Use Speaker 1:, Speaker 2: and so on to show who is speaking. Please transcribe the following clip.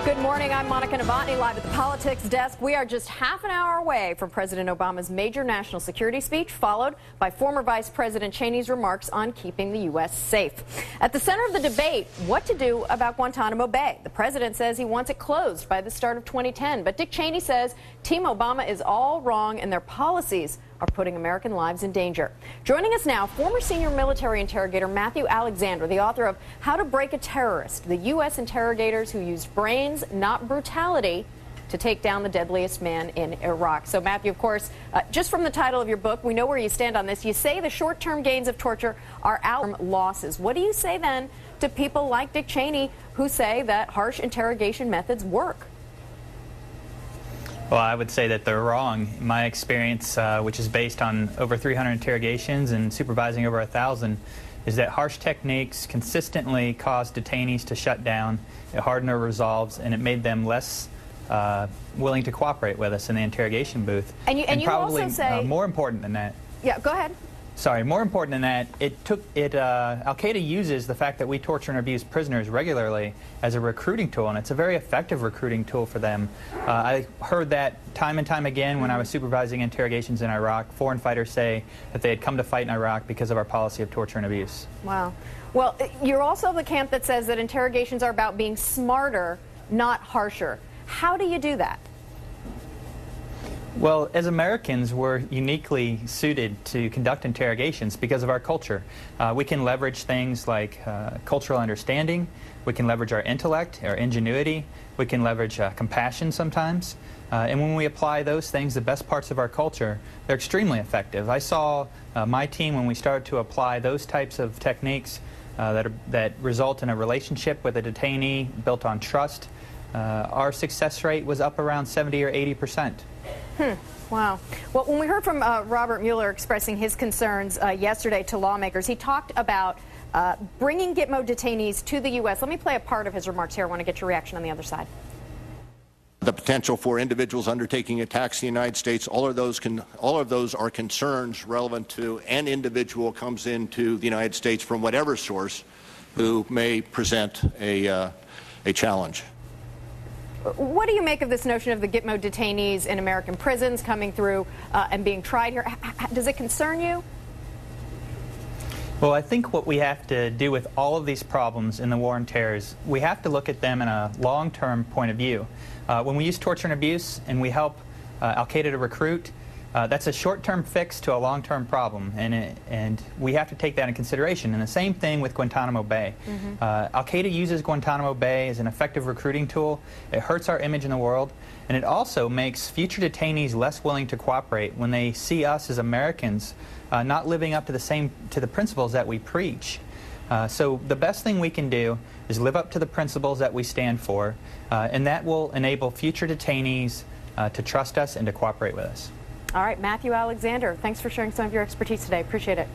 Speaker 1: Good morning. I'm Monica Novotny, live at the politics desk. We are just half an hour away from President Obama's major national security speech, followed by former Vice President Cheney's remarks on keeping the U.S. safe. At the center of the debate, what to do about Guantanamo Bay. The president says he wants it closed by the start of 2010, but Dick Cheney says Team Obama is all wrong and their policies are putting American lives in danger. Joining us now, former senior military interrogator Matthew Alexander, the author of How to Break a Terrorist, the U.S. interrogators who used brains, not brutality, to take down the deadliest man in Iraq. So, Matthew, of course, just from the title of your book, we know where you stand on this. You say the short-term gains of torture are outcome losses. What do you say then to people like Dick Cheney who say that harsh interrogation methods work?
Speaker 2: Well, I would say that they're wrong. My experience, which is based on over 300 interrogations and supervising over 1,000, is that harsh techniques consistently cause detainees to shut down, it hardened their resolves, and it made them less willing to cooperate with us in the interrogation booth.
Speaker 1: And you
Speaker 2: probably
Speaker 1: also say...
Speaker 2: more important than that.
Speaker 1: Yeah, go ahead.
Speaker 2: Sorry, more important than that, Al-Qaeda uses the fact that we torture and abuse prisoners regularly as a recruiting tool, and it's a very effective recruiting tool for them. I heard that time and time again when I was supervising interrogations in Iraq. Foreign fighters say that they had come to fight in Iraq because of our policy of torture and abuse.
Speaker 1: Wow. Well, you're also of the camp that says that interrogations are about being smarter, not harsher. How do you do that?
Speaker 2: Well, as Americans, we're uniquely suited to conduct interrogations because of our culture. We can leverage things like cultural understanding, we can leverage our intellect, our ingenuity, we can leverage compassion sometimes. And when we apply those things, the best parts of our culture, they're extremely effective. I saw my team, when we started to apply those types of techniques that result in a relationship with a detainee built on trust, our success rate was up around 70 or 80%.
Speaker 1: Wow. Well, when we heard from Robert Mueller expressing his concerns yesterday to lawmakers, he talked about bringing Gitmo detainees to the U.S. Let me play a part of his remarks here. I want to get your reaction on the other side.
Speaker 3: The potential for individuals undertaking attacks in the United States, all of those are concerns relevant to an individual comes into the United States from whatever source who may present a challenge.
Speaker 1: What do you make of this notion of the Gitmo detainees in American prisons coming through and being tried here? Does it concern you?
Speaker 2: Well, I think what we have to do with all of these problems in the war on terror is we have to look at them in a long-term point of view. When we use torture and abuse and we help Al-Qaeda to recruit, that's a short-term fix to a long-term problem, and we have to take that in consideration. And the same thing with Guantanamo Bay. Al-Qaeda uses Guantanamo Bay as an effective recruiting tool. It hurts our image in the world, and it also makes future detainees less willing to cooperate when they see us as Americans not living up to the principles that we preach. So the best thing we can do is live up to the principles that we stand for, and that will enable future detainees to trust us and to cooperate with us.
Speaker 1: All right, Matthew Alexander, thanks for sharing some of your expertise today. Appreciate it.